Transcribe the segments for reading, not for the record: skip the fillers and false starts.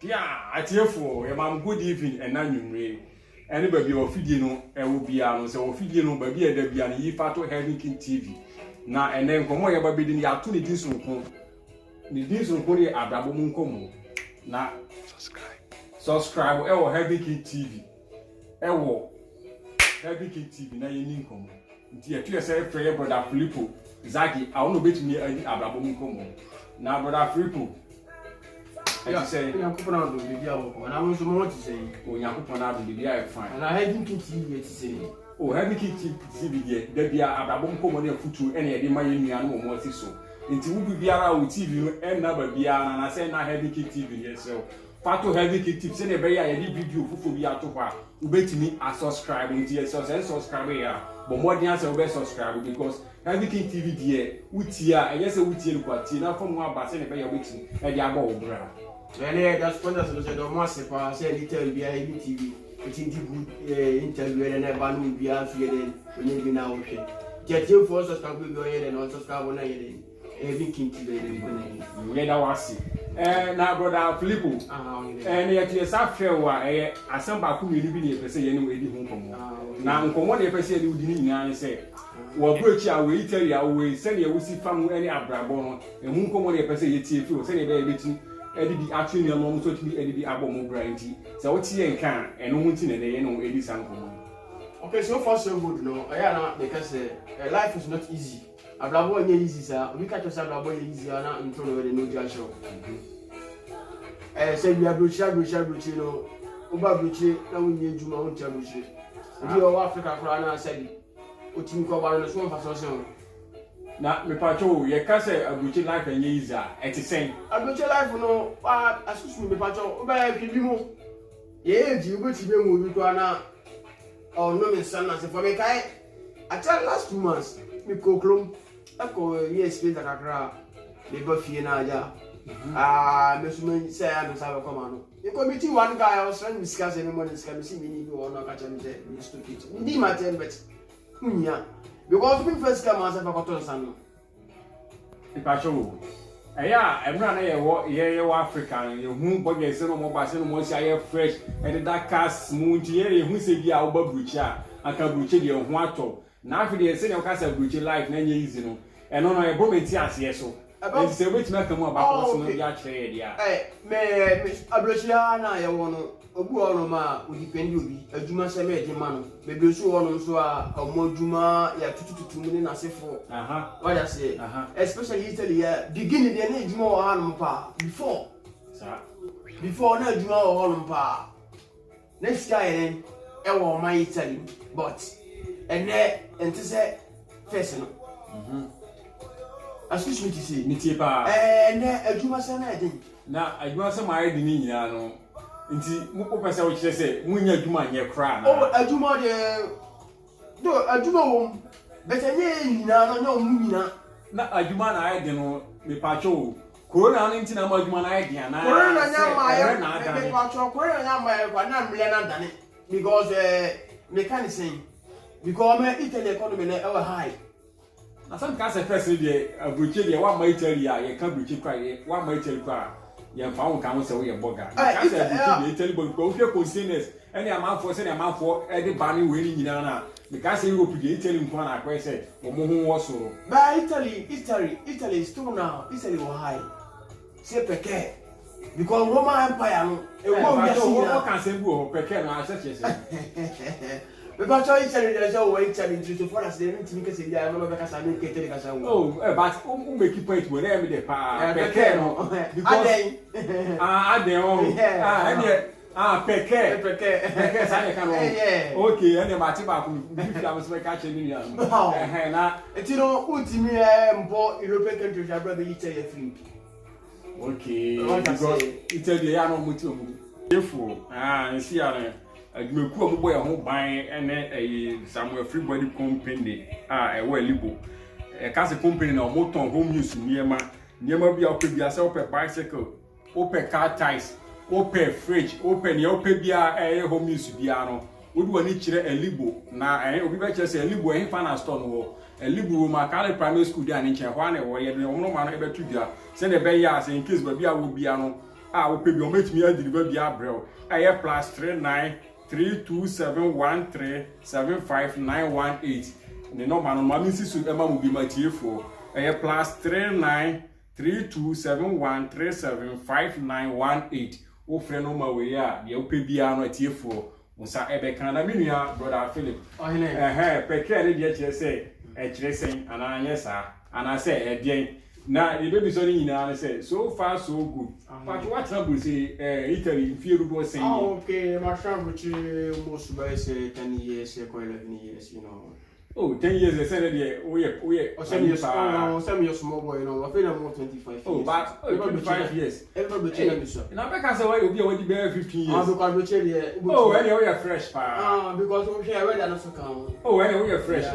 Yeah, atiefo, mam good evening and nanumre. Anybody of Fidino, will be on so Fidino, baby, and there be an Yifato Heaven King TV. Now and then come on, baby, the opportunities will come. The days will put it at Dabum Como. Now, subscribe, Heaven King TV. Heaven King TV, now you need come. Dear to yourself, prayer, brother Filippo, Zaki, I want to bet me at Dabum Como. Now, brother Filippo. Yeah, say, I'm going to do the dialogue, and I want to say, oh, you're going to do the fine. And I haven't continued to say, oh, Heavy King TV, there be a Dabum Como Futu, any of the Miami and more so. Until we be around with TV and never be and I say, not Heavy King TV, yes, so. Fato Heavy King TV, send a very idea video for be out to her. You bet me a subscribing to yourself and subscribe here. But more than answer, we subscribe because Heavy King TV, dear, Utia, I guess a Utia, but Tina from one bus and a very waiting at the above, brother. And that's what I said, I said, little be a TV, which is good interview and a ban be out here when you be now. Get you for us to go ahead and also subscribe on Heavy King TV. That was it. Now, brother Filippo, and yet, yes, I feel why I some back who will be the person anyway. Now, come what the person you didn't and say, well, Butch, I will tell you, I will send you, we see family any Abrabon, and whom come what the person you see, send a baby. Eddie actually along so to be Eddie Abom Granty. So what's he can and no one in a day, no Eddie Sanko. Okay, so far so good, no. I am because life is not easy. Abrabo easy, sir. We catch us Abrabo easy, and not in front of the no show. Say we are Bruce, no. Uba Bruce, now we need Juma on Chabushi. You are Africa, Crana said, what you call one of the swamp association. Na me pacho ye ka say abuchi life enye easy a ti sen abuchi life no asusu me pacho oba bibi mo ye ji go ti be mo bi to ana o no me san na se for me kai I tell last 2 months me ko klom ako ye space akakra me ba fie na aja me so me say I me say come ano e ko meeting one guy I was trying to discuss any more discuss me see me ni go on ka cha me say me stupid ndi matter but hunya because we first come as a cotton son. If I show, yeah, I'm not a African, who body is no more bassin, once I have fresh, and that cast moon to ye, who say the Alba Brucha, and Cabuchi or Huato. Now for the senior cast of Bruchi life, 9 years, and on a woman, yes, so. About the way to make them about what's the actually, yeah. Me, Abluciana, I want to go on ma, who depend you, a Juma Seme, man, baby, so on so a more Juma, ya 2 minutes as for. What I say, especially Italy, beginning the age more on pa before, no Juma or on pa. Next guy then, I want my Italy, but and there, and to say, first. Excuse me to say, Nitipa. A Juma Sana. Now, I want some idea, no. Into Mupasa, which they say, Munya Juma, your crown. Oh, a Juma, a Juma, better name, no, Muna. Not a Juma, I don't know, me pacho. Corona into a Juma idea, and I pacho, Corona, my done it because mechanic saying, because my Italy economy ever high. Na some cancer first day abuche dey one might tell ya you can buche cry one might tell cry you found can say we burger cancer buche dey tell you go fit containers any amount for say amount for any banning we nyina na because Europe dey tell him na akwa say wo mo ho wo so but Italy is still now Italy was high say peke because Roman Empire no e wo can say go peke na say because Italy there's a way to for us they need to say ya no be kasa no kete kasa oh but make you point we there me dey pa peke no because peke say kan okay and ma ti ba ku bi fi am so ka che ni ya na etino ultimi mbo European countries abroad be Italy free okay because Italy ya no muti omu efo nsi ya admeku obobo ya ho ban ene Samuel Everybody company ewa libo kase company na moton home use niema bi opebia se ope bicycle ope car tires ope fridge open ya ope bia home use bia no wodi wani kire elibo na obi be kire se elibo fa na store no elibo ma kale primary school dia ni nche ho na wo ye no no ma no e betu bia se ne be ya se in case ba bia wo bia no a wo pe bi o metimi adiriba bi abrel aye +39 327137591 ne number no ma mi sisu e ma mo bi ma tiefo aye +39 327137591 wo frɛ no ma we a de wo pe bia no tiefo Musa ebe Canada minua brother Philip. Pekre ne de kire se kire sen ana anye sa ana se edien na the baby so ni nyina say so far so good. But what trouble say Italy fieru do say. Okay, my friend which most by say 10 years, 11 years, you know. Oh, 10 years they said there we some years small boy, you know. I feel I'm more 25 years. Oh, but 25 years. Everybody tell me so. Now because why you be already be 15 years. Because we tell you. Oh, anyway we are fresh pa. Because we share read and also come. Oh, anyway we are fresh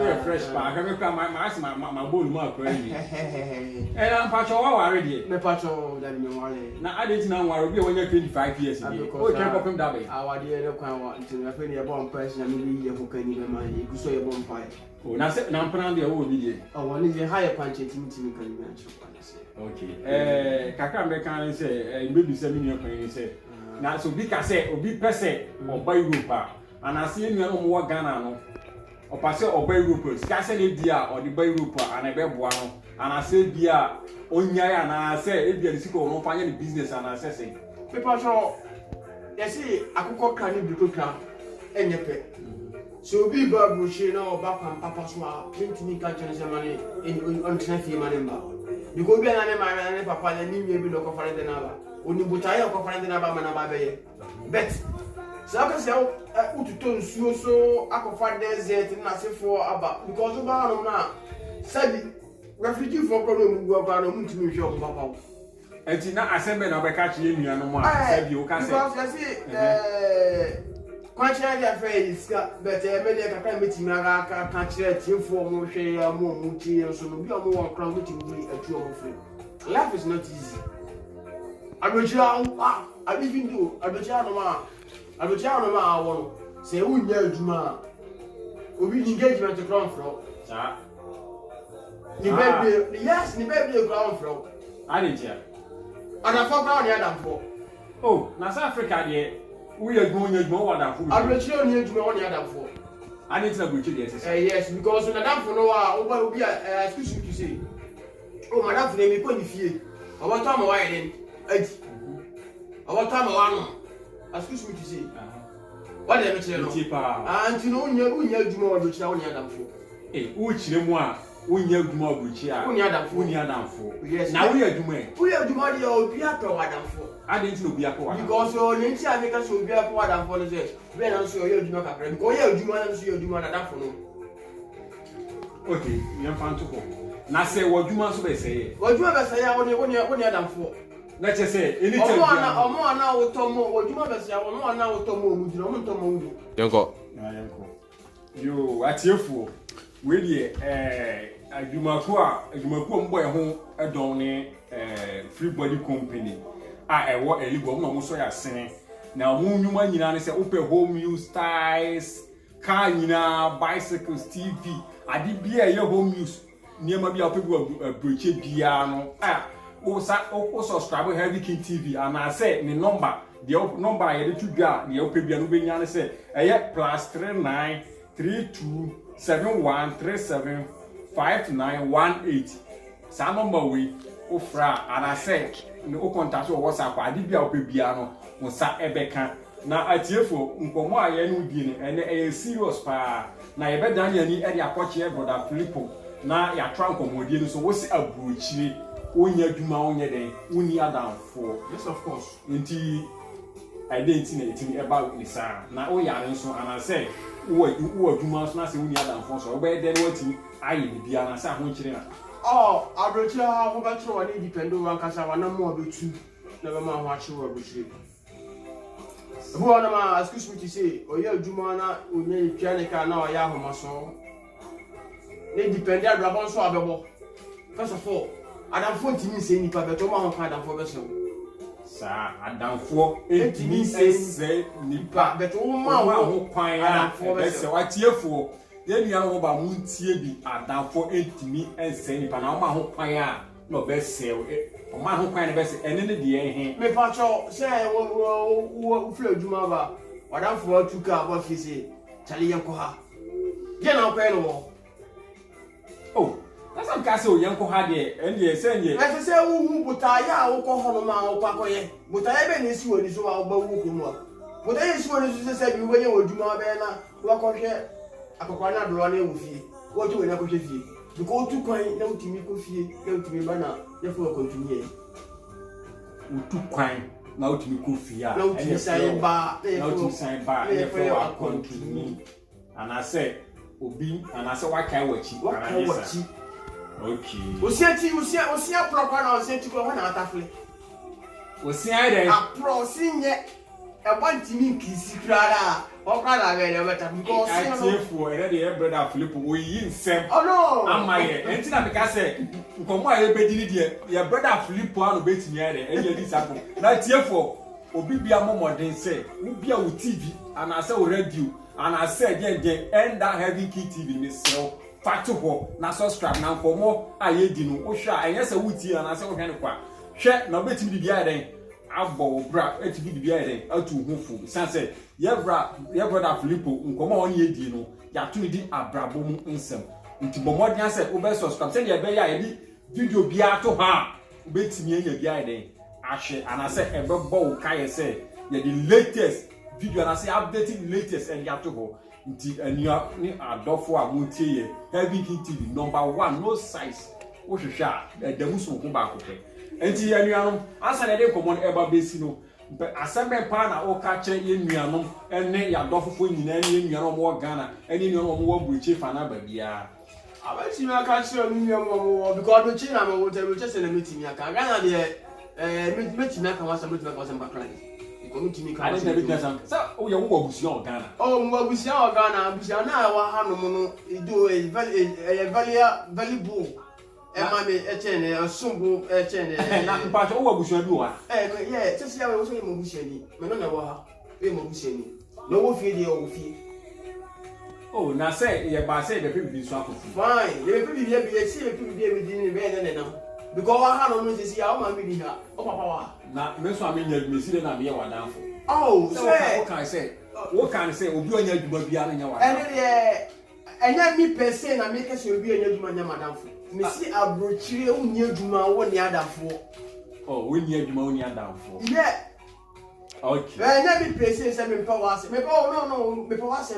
pa. Can me come my bone ma ko ni. I'm patcho wa already. Me patcho that me wale. Na adeti na nwa obi onye 25 years ni. O je kopem dabe. Awade e kwan wa nti afẹ ni e bon price na me bi ye ho kan ni be man e guso ye bon pai. Oh, na se na mpana de wo bi de. Oh, one is a higher punch timi kan ni ancho pa se. Okay. Kaka me kan say baby say me ni kan ni say. Na so bi ka say obi pese oba Europe a. Ana se enu no mo Ghana no. Opa se oba Europe. Sika se le dia o de ba Europe a ana be boa no. Ana se dia onya ya na se e bia ni sika o no fa nya ni business ana se say. People so yes akukọ kan ni bi to kan enye pe. So be babu she na oba kan papa so a plenty ka chene se mane on trafi mane mba because be na ne ma na ne papa na ni mi bi lo ko fare de na ba oni buta ya ko fare de na ba mana ba be ye bet so ka se ututo nsuo so akofa desert na sefo aba because ba no na sabi refugee for ko no mu go ba no mu ntimi hwe o papa enti na asembe na be ka che enua no mo a sabi o ka se because you see Quantity of friends, but many a kind of Timara can't chat you for more share, more muti, and so be a more crowd meeting be a true friend. Life is not easy. I will tell, I even do, I will tell no I won't say, who know Juma. We engagement to ground floor. Yes, the baby ground floor. I didn't hear. And I found out the other for. Oh, na South Africa there. We are going to go on that food. I will show you to on the other for. I need to go to the yes, because when Madame for no will be excuse me to say. Oh, Madame for me, put the fee. About time away then. About time away. Excuse me to say. What did I tell you? And you know, you do more which I only had for. Eh, which the more. Unya duma obuchi a unya adamfo yes na we aduma dey obi ato adamfo ade nti obi akọ wa because o ni nti ameka so obi akọ adamfo no say be na so ye aduma kakra because ye aduma na so ye aduma na adamfo no okay we fan to ko na say waduma so be say waduma be say ya woni adamfo na che say any time omo ana wo tomo waduma be say omo ana wo tomo mu dino omo tomo mu yenko yo atiefo we dey adwumaku mbo e ho edon ne free body company a ewo eligo mo so ya sen na mo nwuma nyina ne se ope home use styles car nyina bicycles TV ade bia ye home use niema bia opebu broche bia no o subscribe Heavy King TV ana se ne number the number ye de tudwa ne ope bia no be nya ne se eye +39 32 7137 5918 sa number we ofra ana say ne o contact o WhatsApp adi bia o bia no mo sa ebeka na atiefo nkomo aye no di ne ene e serious pa na ye be dan yani e de akoche brother Philippo na ya try nkomodi no so wo si aburochire onya dwuma onye den uni adamfo yes of course nti identity na etimi eba ni sa na o yare nso ana say wo adwuma so na say uni adamfo so obe de no ati ayi bia na say ho nkire na oh abrocha ho ba tro wani depend on wan kasa wana mo obetu na be ma ho achi wo abrocha bu wana ma excuse me to say oye adwuma na onye pianika na oya ho maso ne depend adwabon so abebo first of all adamfo ntimi se nipa beto ma ho ka adamfo be so sa adamfo ntimi se nipa beto ma ho kwan adamfo be se watiefo ye nua no ba mu ntie bi adamfo ntimi ense nipa na ma ho kwan a no best say o ma ho kwan best ene ne de ehe me pacho say wo fle adwuma ba wadamfo atuka ba fi say chale yenko ha je na kwan no oh that's am ka say o yenko ha de ende say ende e say wo butaya wo ko hono ma wo kwakoye butaya be ne si woni so wa ba wo ko mu butaya si woni so say bi wo ye adwuma ba na wo kwakoye akokwa na do na ewu fie wo to we na kwakoye fie because tu kwan na utimi ko fie na utimi ba na ye fo continue utu kwan na utimi ko fie a na utimi sai ba na utimi sai ba ye fo continue ana say obi ana say wa kai wachi okay osia prokwa na osia ti ko na atafle osia ide apro sinye e bantimi nkisi krara okra na ga ele beta because atiefo ere de brother Philip oyi nsem oh no amaye enti na beka say nkomo a ebedini de ye brother Philip anu betimi ere eye di sako na atiefo obi bia momoden say wo bia wo TV ana say wo radio ana say je end that heavy key TV ni sell fatu ho na subscribe na nkomo aye di no wo hwa enye say wo ti ana say wo hwe ne kwa hwe na obetimi bia ere abo bra etibi bia ere atu hufu sanse ye brother Philip nkomo on ye di no ya to di abrabo mu nsem nti bomodian say wo be subscribe say ye be ya ye di video bia to ha obetimi enya bia ere ahwe ana say e be bo kai say ye the latest video ana say updating latest and ya to ho nti ania ni adofo a montie ye Heavy King TV #1 no size wo hwehwa damusu ko ba ko pe enti anuanom asa na de common eba besi no asembe pa na o ka kire ye nuanom ene ya dofofo nyina ne nuanom wo Ghana ene nuanom wo Buchi fana ba bia abati ma ka kire nuanom wo because do chi na mo wo tell say na meeting aka Ghana de meeting aka wasa meeting aka wasa mbakra committee ka ade na business sa o ye wo Busia Ghana oh mo Busia Ghana Busia na wa hanom no do valuable mami echene asumbu echene na mpacho wo Busia bi wa yeah tesi ya wo so mo Busia ni me no na wa ha e mo Busia ni no wo fie de wo fie oh na say ye ba say the people bi so akofu fine the people bi see the people bi within be na because wa ha no tesi ya o ma mi ni ha o papa wa na me so amenya adwumesi de na me ye wadanfo oh say wo kan say obi onya adwuma bia na nya wadanfo ene de enya mi pese na me kese obi onya adwuma nya madanfo me si abrochire unni adwuma wo ni adafo oh wo ni adwuma wo ni adafo yeah okay enya mi pese say me pa wa say me pa no me pa wa say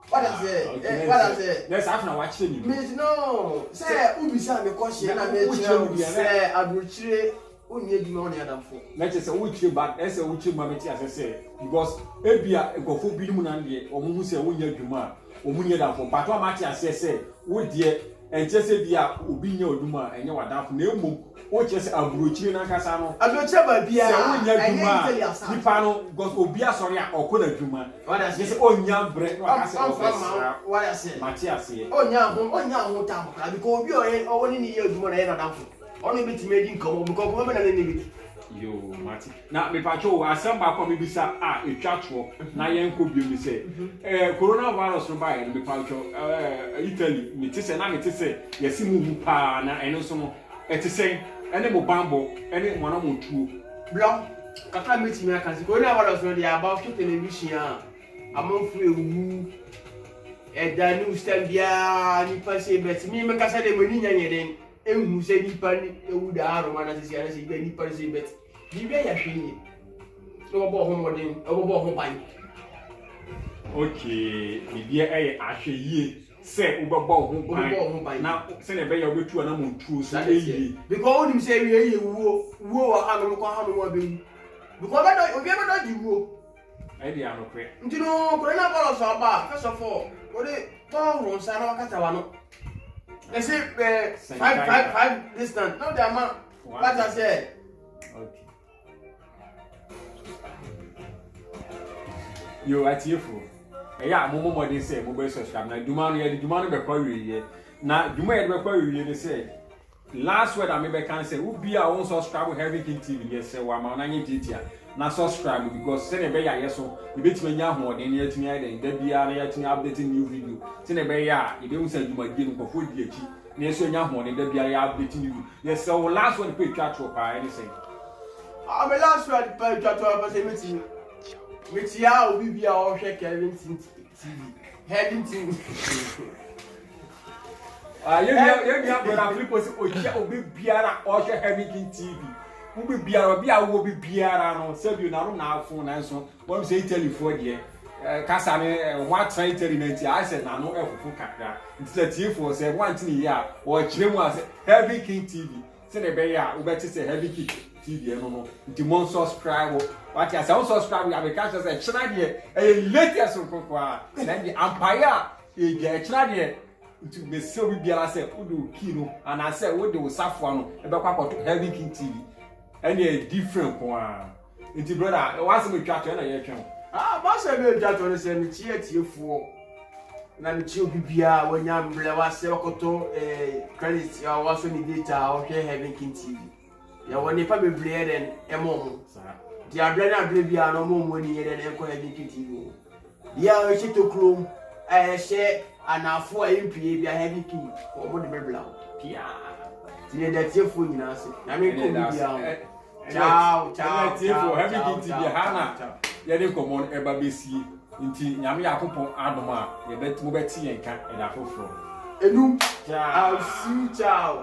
what I say let's have na watch you me no say ubisa me question na me chere say abrochire unni adwuma wo ni adafo let's say wo chire back say wo chire ma me ti say because ebia ekofo bi mu na de omo say wo nya adwuma omo nya adafo but wa ma ti say wo de enche se bia obi nya oduma enye wadafo na emom o che se abrochire na kasa no abrochire ba bia se wo nya aduma nipa no because obi asori a okona aduma je se onya bre no akasa o what I say Matias onya ho ta ho because obi o woni ni ye aduma na ye nadafo ono bi timedi nkomo because ko me na ne bi yo Mati na me pacho asamba kwa me bisa etwacho na yenko bio mi se coronavirus no ba ye me pacho Italy me tise na me tise yesi mu pa na eno so no etise ene mo bambo ene mwana mo tuo bla kaka meeting me aka se coronavirus no dey about to television amonfu ewu da new stand bia ni pase bet mi me kasa de mani nyanye den ehu se ni pa ni ewu da aro mana se ara se ni pa se bet bibia ya hwenye no bo ho modern bo ho ban okay bibia ahwe yie se ubebo ho ban na se ne be ya obetu na mo ntuo so eyi because onim se wi wuo wa hanu ko hanu wa be because obi be do di wuo ai dia no kwe ntino corona virus aba first of all ode to ron sa na wakata wa no they say 5 distance no the amount what I said okay yo atiefo eya mo dey say mo be subscribe na duma no be kwa wiye na duma ye be kwa wiye dey say last word am be can say who be a won subscribe Heavy King TV yes say wa ma na nye titia na subscribe because say be ya yeso e betime nya ho den ya tumi ya den da bia na ya tumi updating new video say be ya e be unsa duma gi no ko fo di achi na so nya ho ne da bia ya update you yes so last one pay twa tro pa anything my last one pay twa tro pa say meti ya obi bia o hwe Kevin TV Heaven TV you brother Flip was obi biara o hwe Heaven TV Ubi biara bi awo bi biara no sabi na no na afon na so won say telephone de kasa ne one try terminate I said na no efufu kakra nti tie for say one thing here o kire mu ase Heavy King TV say na be ya we bet say Heavy King TV no nti mon subscribe what ya say subscribe ya be catch say china de latest kokko a na di empire e je china de nti me say obi biara say udu kino and I say we do safo no e be kwakoto Heavy King TV any different one. Inti brother, what's me chat na ye twen. Ba say me chat on say me tie tiefo. Na me tie obi bia wanya mble wa say okoto credit ya wa so ni data o hwe Heaven King TV. Ya woni pa bebre den emo. Di abre na abre bia no mo ni ye den ko Heaven King TV. Ya o che to krom she anafo MP bia Heaven King. O mo de bebla. Pia. Ti de tiefo nyina se. Na me ko bia. Ciao. Heavy King TV hana ye de common eba besi nti nyame yakopon adoma ye bet mo beti yenka e da foforo ciao.